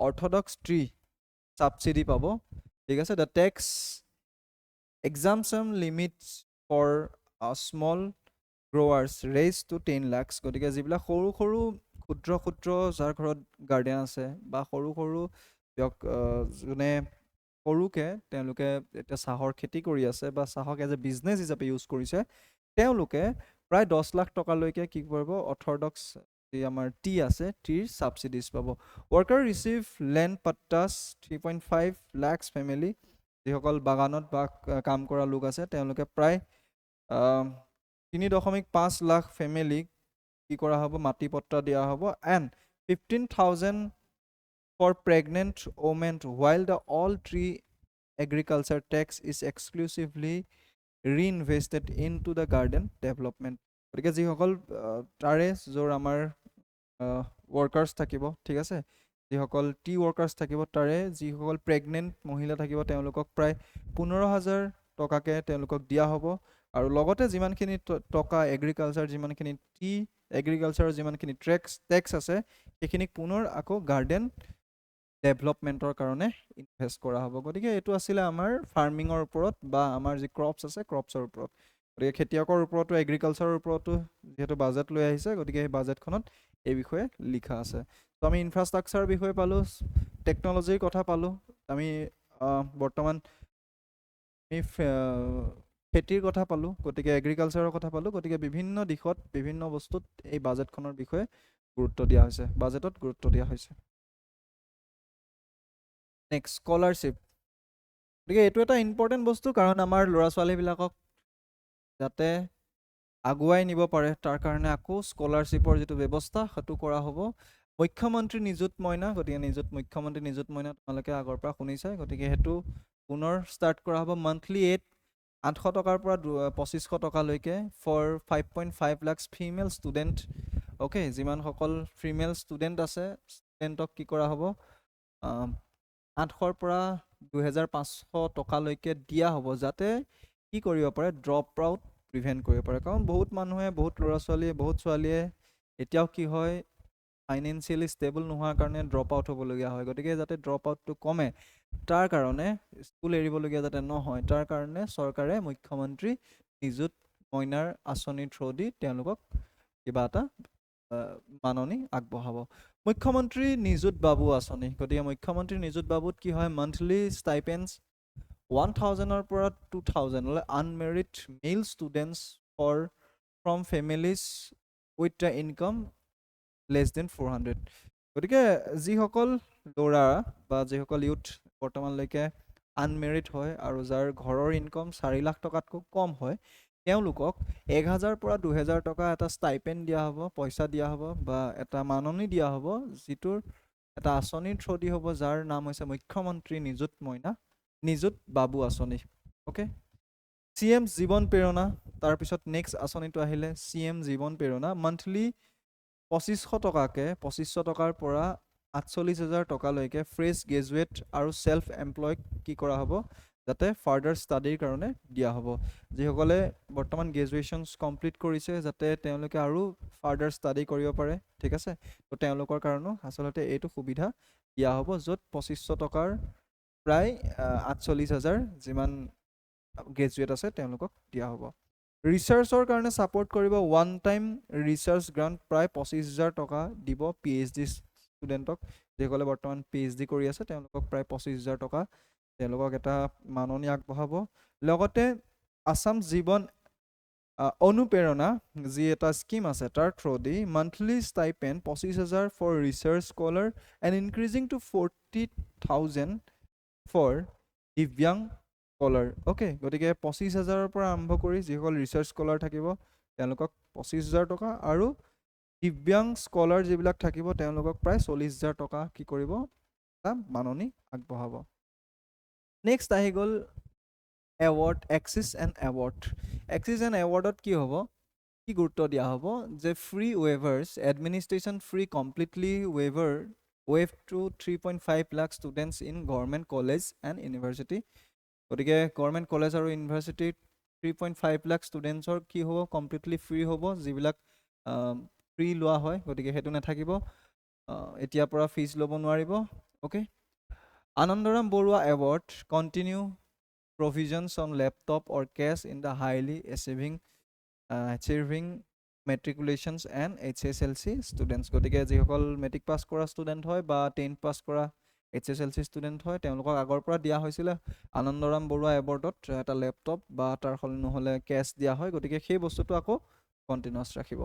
অৰ্থডক্স ট্ৰী ছাবচিডি পাব, ঠিক আছে। The tax exemption limits for small growers raise to 10 lakhs। গতিকে যিবিলাক সৰু সৰু ক্ষুদ্ৰ যাৰ ঘৰত গাৰ্ডেন আছে বা সৰু যোনে সৰুকৈ তেওঁলোকে এতিয়া চাহৰ খেতি কৰি আছে বা চাহক এজ এ বিজনেছ হিচাপে ইউজ কৰিছে, তেওঁলোকে প্ৰায় 10 লাখ টকালৈকে কি কৰিব, অৰ্থডক্স যি আমাৰ টি আছে, টিৰ ছাবচিডিজ পাব। Worker receive land pattas 3.5 lakhs family, যিসকল বাগানত বা কাম কৰা লোক আছে, তেওঁলোকে প্ৰায় 3.5 লাখ ফেমিলিক কি কৰা হ'ব, মাটি পট্টা দিয়া হ'ব। And 15,000 for pregnant women, while the all tree agriculture tax is exclusively reinvested into the garden development। গতিকে যিসকল তাৰে য'ৰ আমাৰ ৱৰ্কাৰ্ছ থাকিব, ঠিক আছে, যিসকল টি ৱৰ্কাৰ্ছ থাকিব, তাৰে যিসকল প্ৰেগনেণ্ট মহিলা থাকিব, তেওঁলোকক প্ৰায় 15,000 টকাকৈ তেওঁলোকক দিয়া হ'ব। আৰু লগতে যিমানখিনি টকা এগ্ৰিকালচাৰ, যিমানখিনি টি এগ্ৰিকালচাৰৰ যিমানখিনি টেক্স আছে, সেইখিনিক পুনৰ আকৌ গাৰ্ডেন ডেভেলপমেণ্টৰ কাৰণে ইনভেষ্ট কৰা হ'ব। গতিকে এইটো আছিলে আমাৰ ফাৰ্মিঙৰ ওপৰত বা আমাৰ যি ক্ৰপছ আছে, ক্ৰপছৰ ওপৰত। গতিকে খেতিয়কৰ ওপৰতো এগ্ৰিকালচাৰৰ ওপৰতো যিহেতু বাজেট লৈ আহিছে, গতিকে সেই বাজেটখনত এই বিষয়ে লিখা আছে। তো আমি ইনফ্ৰাষ্ট্ৰাকচাৰৰ বিষয়ে পালোঁ, টেকন'লজিৰ কথা পালোঁ, আমি বৰ্তমান খেতিৰ কথা পালোঁ, গতিকে এগ্ৰিকালচাৰৰ কথা পালোঁ। গতিকে বিভিন্ন দিশত বিভিন্ন বস্তুত এই বাজেটখনৰ বিষয়ে গুৰুত্ব দিয়া হৈছে, বাজেটত গুৰুত্ব দিয়া হৈছে। Next scholarship. গতিকে এইটো এটা ইম্পৰ্টেণ্ট বস্তু, কাৰণ আমাৰ ল'ৰা ছোৱালীবিলাকক যাতে আগুৱাই নিব পাৰে, তাৰ কাৰণে আকৌ স্কলাৰশ্বিপৰ যিটো ব্যৱস্থা সেইটো কৰা হ'ব। মুখ্যমন্ত্ৰী নিযুত মইনা, গতিকে মুখ্যমন্ত্ৰী নিযুত মইনা তোমালোকে আগৰ পৰা শুনিছাই, গতিকে সেইটো পুনৰ ষ্টাৰ্ট কৰা হ'ব। মান্থলি 800 টকাৰ পৰা 2500 টকালৈকে for 5.5 lakhs female student, okay, যিমানসকল ফিমেল ষ্টুডেণ্ট আছে, ষ্টুডেণ্টক কি কৰা হ'ব, 800 পৰা 2500 টকালৈকে দিয়া হ'ব, যাতে কি কৰিব পাৰে, ড্ৰপ আউট প্ৰিভেণ্ট কৰিব পাৰে। কাৰণ বহুত ল'ৰা ছোৱালীয়ে, বহুত ছোৱালীয়ে এতিয়াও কি হয়, ফাইনেন্সিয়েলি ষ্টেবল নোহোৱাৰ কাৰণে ড্ৰপ আউট হ'বলগীয়া হয়। গতিকে যাতে ড্ৰপ আউটটো কমে, তাৰ কাৰণে স্কুল এৰিবলগীয়া যাতে নহয়, তাৰ কাৰণে চৰকাৰে মুখ্যমন্ত্ৰী নিযুত মইনাৰ আঁচনিৰ থ্ৰুদি তেওঁলোকক কিবা এটা মাননি আগবঢ়াব। মুখ্যমন্ত্ৰী নিযুত বাবু আঁচনি, গতিকে মুখ্যমন্ত্ৰী নিযুত বাবুত কি হয়, মান্থলি ষ্টাইপেণ্ডছ 1,000ৰ পৰা 2,000 unmarried male students from families with the income less than 400। গতিকে যিসকল ল'ৰা বা যিসকল ইউথ বৰ্তমানলৈকে আনমেৰিড হয় আৰু যাৰ ঘৰৰ ইনকাম 4 লাখ টকাতকৈ কম হয়, তেওঁলোকক 1,000 পৰা 2,000 টকা এটা ষ্টাইপেণ্ড দিয়া হ'ব, পইচা দিয়া হ'ব বা এটা মাননি দিয়া হ'ব, যিটোৰ এটা আঁচনিৰ থ্ৰুদি হ'ব, যাৰ নাম হৈছে মুখ্যমন্ত্ৰী নিযুত বাবু আঁচনি, অ'কে। CM জীৱন প্ৰেৰণা, তাৰপিছত নেক্সট আঁচনিটো আহিলে CM জীৱন প্ৰেৰণা, মান্থলি 2,500 টকাৰ পৰা 48,000 টকালৈকে ফ্ৰেছ গ্ৰেজুৱেট আৰু ছেল্ফ এমপ্লয়ক কি কৰা হ'ব, যাতে ফাৰ্ডাৰ ষ্টাডিৰ কাৰণে দিয়া হ'ব। যিসকলে বৰ্তমান গ্ৰেজুৱেশ্যনছ কমপ্লিট কৰিছে, যাতে তেওঁলোকে আৰু ফাৰ্ডাৰ ষ্টাডি কৰিব পাৰে, ঠিক আছে, তো তেওঁলোকৰ কাৰণেও আচলতে এইটো সুবিধা দিয়া হ'ব, য'ত 2,500 টকাৰ প্ৰায় 48,000 যিমান গ্ৰেজুৱেট আছে তেওঁলোকক দিয়া হ'ব। ৰিচাৰ্চৰ কাৰণে ছাপোৰ্ট কৰিব, ওৱান টাইম ৰিচাৰ্চ গ্ৰাণ্ট প্ৰায় 25,000 টকা দিব PhD ষ্টুডেণ্টক, যিসকলে বৰ্তমান PhD কৰি আছে, তেওঁলোকক প্ৰায় 25,000 টকা তেওঁলোকক এটা মাননি আগবঢ়াব। লগতে আছাম জীৱন অনুপ্ৰেৰণা যি এটা স্কিম আছে তাৰ through the monthly stipend 25,000 for research scholar and increasing to 40,000 for দিব্যাং স্কলাৰ অ'কে গতিকে 25,000ৰ পৰা আৰম্ভ কৰি যিসকল ৰিচাৰ্চ স্কলাৰ থাকিব তেওঁলোকক 25,000 টকা আৰু দিব্যাং স্কলাৰ যিবিলাক থাকিব তেওঁলোকক প্ৰায় 40,000 টকা কি কৰিব এটা মাননি আগবঢ়াব নেক্সট আহি গ'ল award access and award access and এৱাৰ্ডত কি হ'ব কি গুৰুত্ব দিয়া হ'ব যে free waivers administration free completely waive to 3.5 lakh students in government college and university গতিকে গভৰ্ণমেণ্ট কলেজ আৰু ইউনিভাৰ্চিটিত 3.5 লাখ ষ্টুডেণ্টছৰ কি হ'ব কমপ্লিটলি ফ্ৰী হ'ব যিবিলাক ফ্ৰী লোৱা হয় গতিকে সেইটো নাথাকিব এতিয়াৰ পৰা ফিজ ল'ব নোৱাৰিব okay Anandaram Barua award continue provisions on laptop or cash in the highly achieving matriculations and HSLC students গতিকে যিসকল মেট্ৰিক পাছ কৰা ষ্টুডেণ্ট হয় বা 10th পাছ কৰা HSLC ষ্টুডেণ্ট হয় তেওঁলোকক আগৰ পৰা দিয়া হৈছিলে আনন্দৰাম বৰুৱা এৱাৰ্ডত এটা লেপটপ বা তাৰ নহ'লে কেছ দিয়া হয় গতিকে সেই বস্তুটো আকৌ কণ্টিনিউৱাছ ৰাখিব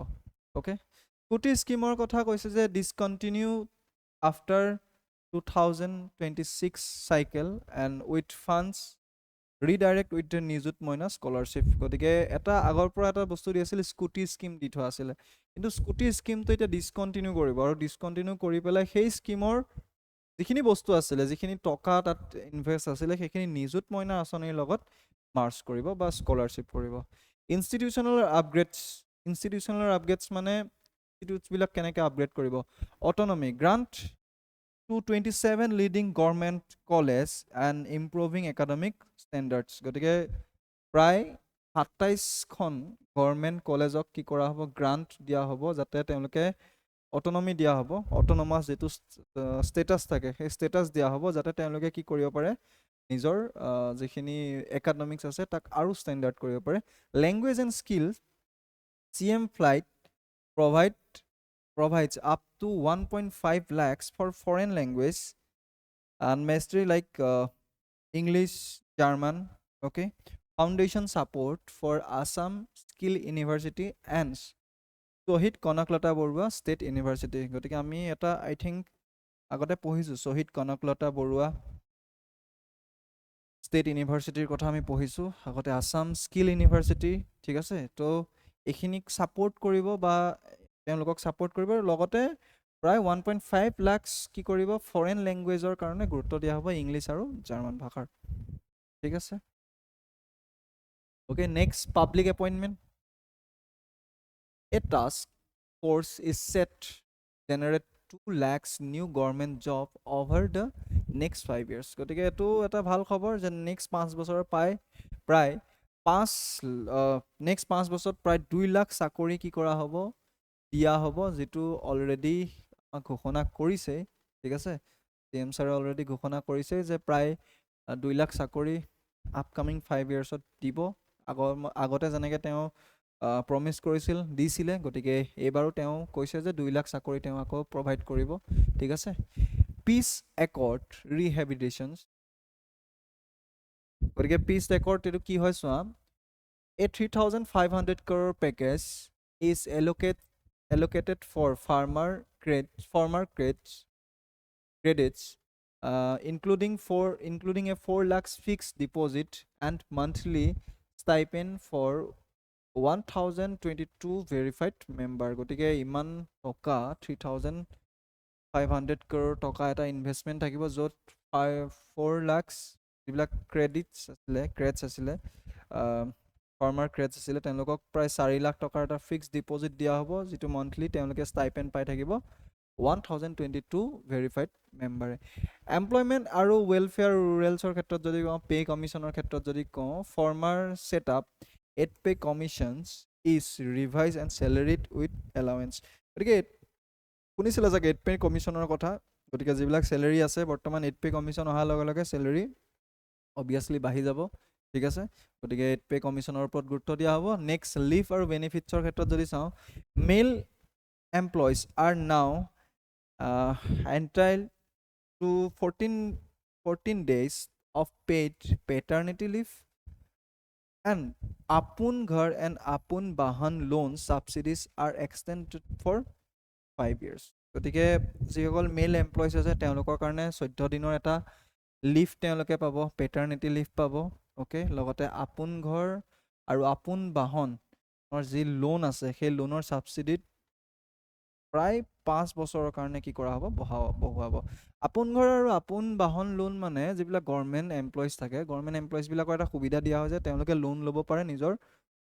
অ'কে স্কুটি স্কিমৰ কথা কৈছে যে discontinue after 2026 cycle and with funds redirect with the নিযুত মইনা স্কলাৰশ্বিপ গতিকে এটা আগৰ পৰা এটা বস্তু দি আছিল স্কুটি স্কিম দি থোৱা আছিলে কিন্তু স্কুটি স্কিমটো এতিয়া ডিছকণ্টিনিউ কৰিব আৰু ডিছকণ্টিনিউ কৰি পেলাই সেই স্কিমৰ যিখিনি বস্তু আছিলে যিখিনি টকা তাত ইনভেষ্ট আছিলে সেইখিনি নিযুত মইনা আঁচনিৰ লগত মাৰ্চ কৰিব বা স্কলাৰশ্বিপ কৰিব ইনষ্টিটিউচনেল আপগ্ৰেডছ মানে ইনষ্টিটিউটছবিলাক কেনেকৈ আপগ্ৰেড কৰিব autonomy grant to 27 leading government college and improving academic standards গতিকে প্ৰায় 27খন গভৰ্ণমেণ্ট কলেজক কি কৰা হ'ব গ্ৰাণ্ট দিয়া হ'ব যাতে তেওঁলোকে অট'নমি দিয়া হ'ব অট'নমাছ যিটো ষ্টেটাছ থাকে সেই ষ্টেটাছ দিয়া হ'ব যাতে তেওঁলোকে কি কৰিব পাৰে নিজৰ যিখিনি একাডেমিক্স আছে তাক আৰু ষ্টেণ্ডাৰ্ড কৰিব পাৰে language and skill CM flight provides up to 1.5 lakhs for foreign language and mastery like English, German, okay? Foundation support for Assam Skill University and Shohid Konaklata Borua State University. গতিকে আমি এটা I think আগতে পঢ়িছোঁ Shohid Konaklata Borua State University কথা আমি পঢ়িছোঁ আগতে Assam Skill University ঠিক আছে তো এইখিনিক ছাপোৰ্ট কৰিব বা তেওঁলোকক ছাপোৰ্ট কৰিব আৰু লগতে প্ৰায় 1.5 লাখ কি কৰিব ফৰেন লেংগুৱেজৰ কাৰণে গুৰুত্ব দিয়া হ'ব ইংলিছ আৰু জাৰ্মান ভাষাৰ ঠিক আছে okay next public appointment a task force is set generate 2 lakhs new government job over the next 5 years গতিকে এইটো এটা ভাল খবৰ যে নেক্সট 5 বছৰৰ প্ৰায় নেক্সট 5 বছৰত প্ৰায় 2 লাখ চাকৰি কি কৰা হ'ব দিয়া হ'ব যিটো অলৰেডি ঘোষণা কৰিছে ঠিক আছে CM ছাৰে অলৰেডি ঘোষণা কৰিছে যে প্ৰায় 2 লাখ চাকৰি আপকামিং 5 yearsত দিব আগতে যেনেকৈ তেওঁ প্ৰমিছ কৰিছিল দিছিলে গতিকে এইবাৰো তেওঁ কৈছে যে 2 লাখ চাকৰি তেওঁ আকৌ প্ৰভাইড কৰিব ঠিক আছে পিচ একৰ্ড ৰিহেবিলিটেশ্যন গতিকে পিচ একৰ্ড এইটো কি হয় চোৱা এ 3,500 crore package is allocated for farmer credits including a 4 lakhs fixed deposit and monthly stipend for 1,022 verified member গতিকে ইমান টকা 3,500 crore টকা এটা ইনভেষ্টমেণ্ট থাকিব য'ত 4 lakhs যিবিলাক ক্ৰেডছ আছিলে ফাৰ্মাৰ ক্ৰেডছ আছিলে তেওঁলোকক প্ৰায় 4 লাখ টকাৰ এটা ফিক্সড ডিপ'জিট দিয়া হ'ব যিটো মন্থলি তেওঁলোকে ষ্টাইপেণ্ড পাই থাকিব 1,022 ভেৰিফাইড মেম্বাৰে এমপ্লয়মেণ্ট আৰু ৱেলফেয়াৰ ৰুৰেলছৰ ক্ষেত্ৰত যদি কওঁ পে' কমিশ্যনৰ ক্ষেত্ৰত যদি কওঁ former setup 8 pay commissions is revised and salaried with allowance গতিকে শুনিছিলে চাগে 8 pay কমিশ্যনৰ কথা গতিকে যিবিলাক চেলেৰি আছে বৰ্তমান 8 pay কমিশ্যন অহাৰ লগে লগে চেলেৰি অবভিয়াছলি বাঢ়ি যাব ঠিক আছে গতিকে 8 pay কমিশ্যনৰ ওপৰত গুৰুত্ব দিয়া হ'ব নেক্সট লিভ আৰু বেনিফিটছৰ ক্ষেত্ৰত যদি চাওঁ মেল এমপ্লয়িজ আৰ নাও entitled to 14 days of paid paternity leave and Apun Ghar and Apun Bahan loan subsidies are extended for 5 years. গতিকে যিসকল মেল এমপ্লয়িজ আছে তেওঁলোকৰ কাৰণে 14 দিনৰ এটা লিভ তেওঁলোকে পাব, পেটাৰ্নিটি লিভ পাব। অ'কে, লগতে আপোন ঘৰ আৰু আপোন বাহনৰ যি লোন আছে সেই লোনৰ ছাবচিডিত প্ৰায় 5 বছৰৰ কাৰণে কি কৰা হ'ব, বহুৱাব। আপোন ঘৰ আৰু আপোন বাহন লোন মানে যিবিলাক গভৰ্ণমেণ্ট এমপ্লয়িজ থাকে, গভৰ্ণমেণ্ট এমপ্লয়িজবিলাকৰ এটা সুবিধা দিয়া হয় যে তেওঁলোকে লোন ল'ব পাৰে নিজৰ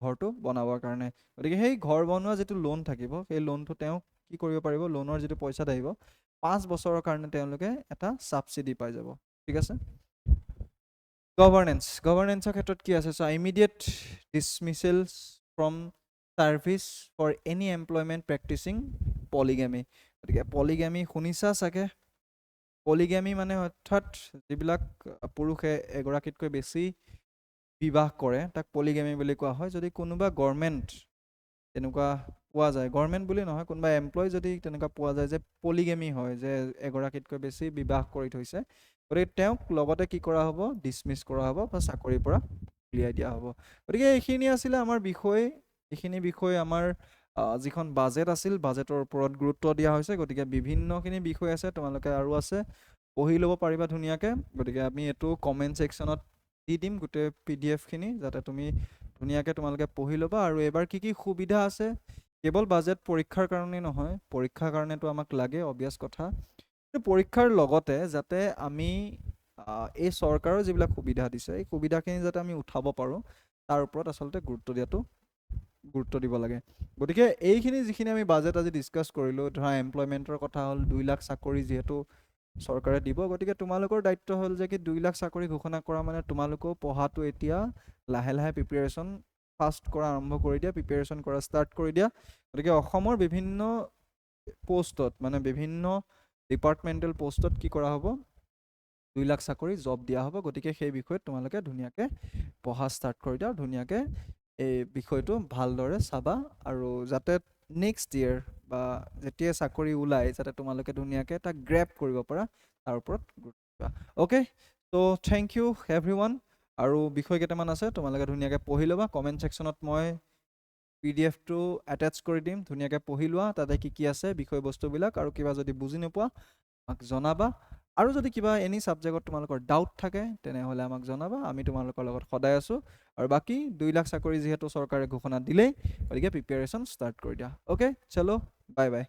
ঘৰটো বনাবৰ কাৰণে। গতিকে সেই ঘৰ বনোৱা যিটো লোন থাকিব, সেই লোনটো তেওঁ কি কৰিব পাৰিব, লোনৰ যিটো পইচা থাকিব 5 বছৰৰ কাৰণে তেওঁলোকে এটা ছাবচিডি পাই যাব। ঠিক আছে। গভৰ্ণেন্সৰ ক্ষেত্ৰত কি আছে, so' immediate dismissals from service for any employment practicing polygamy. গতিকে পলিগেমি শুনিছা চাগে। পলিগেমি মানে অৰ্থাৎ যিবিলাক পুৰুষে এগৰাকীতকৈ বেছি বিবাহ কৰে তাক পলিগেমি বুলি কোৱা হয়। যদি কোনোবা গভৰ্ণমেণ্ট তেনেকুৱা পোৱা যায়, গভৰ্ণমেণ্ট বুলি নহয়, কোনোবা এমপ্লয় যদি তেনেকুৱা পোৱা যায় যে পলিগেমি হয়, যে এগৰাকীতকৈ বেছি বিবাহ কৰি থৈছে, গতিকে তেওঁক লগতে কি কৰা হ'ব, ডিছমিছ কৰা হ'ব বা চাকৰিৰ পৰা উলিয়াই দিয়া হ'ব। গতিকে এইখিনি আছিলে আমাৰ বিষয়। এইখিনি বিষয় আমাৰ যিখন বাজেট আছিল, বাজেটৰ ওপৰত গুৰুত্ব দিয়া হৈছে। গতিকে বিভিন্নখিনি বিষয় আছে, তোমালোকে আৰু আছে পঢ়ি ল'ব পাৰিবা ধুনীয়াকৈ। গতিকে আমি এইটো কমেণ্ট ছেকশ্যনত দি দিম গোটেই PDF-খিনি, যাতে তুমি ধুনীয়াকৈ তোমালোকে পঢ়ি ল'বা। আৰু এইবাৰ কি কি সুবিধা আছে, কেৱল বাজেট পৰীক্ষাৰ কাৰণেই নহয়, পৰীক্ষাৰ কাৰণেতো আমাক লাগে অবভিয়াছ কথা, কিন্তু পৰীক্ষাৰ লগতে যাতে আমি এই চৰকাৰৰ যিবিলাক সুবিধা দিছে, এই সুবিধাখিনি যাতে আমি উঠাব পাৰোঁ, তাৰ ওপৰত আচলতে গুৰুত্ব দিব লাগে। গতিকে এইখিনি যিখিনি আমি বাজেট আজি ডিছকাছ কৰিলোঁ, ধৰা এমপ্লয়মেণ্টৰ কথা হ'ল, 2 লাখ চাকৰি যিহেতু চৰকাৰে দিব, গতিকে তোমালোকৰ দায়িত্ব হ'ল যে কি 2 লাখ চাকৰি ঘোষণা কৰা মানে তোমালোকেও পঢ়াটো এতিয়া লাহে লাহে প্ৰিপেৰেশ্যন ফাৰ্ষ্ট কৰা আৰম্ভ কৰি দিয়া, প্ৰিপেৰেশ্যন কৰা ষ্টাৰ্ট কৰি দিয়া। গতিকে অসমৰ বিভিন্ন পোষ্টত, মানে বিভিন্ন ডিপাৰ্টমেণ্টেল পোষ্টত কি কৰা হ'ব, 2 লাখ চাকৰি জব দিয়া হ'ব। গতিকে সেই বিষয়ত তোমালোকে ধুনীয়াকৈ পঢ়া ষ্টাৰ্ট কৰি দিয়া, ধুনীয়াকৈ এই বিষয়টো ভালদৰে চাবা, আৰু যাতে নেক্সট ইয়েৰ বা যেতিয়াই চাকৰি ওলায় যাতে তোমালোকে ধুনীয়াকৈ এটা গ্ৰেপ কৰিব পাৰা, তাৰ ওপৰত গুৰুত্ব দিবা। অ'কে, ত' থেংক ইউ এভৰিৱান। আৰু বিষয় কেইটামান আছে, তোমালোকে ধুনীয়াকৈ পঢ়ি ল'বা। কমেণ্ট ছেকশ্যনত মই PDF-টো এটেচ কৰি দিম, ধুনীয়াকৈ পঢ়ি লোৱা, তাতে কি কি আছে বিষয়বস্তুবিলাক, আৰু কিবা যদি বুজি নোপোৱা আমাক জনাবা। আৰু যদি কিবা এনি ছাবজেক্টত তোমালোকৰ ডাউট থাকে তেনেহ'লে আমাক জনাবা, আমি তোমালোকৰ লগত সদায় আছোঁ। আৰু বাকী 2 লাখ চাকৰি যিহেতু চৰকাৰে ঘোষণা দিলেই, গতিকে প্ৰিপেৰেশ্যন ষ্টাৰ্ট কৰি দিয়া। অ'কে, চলো, বাই বাই।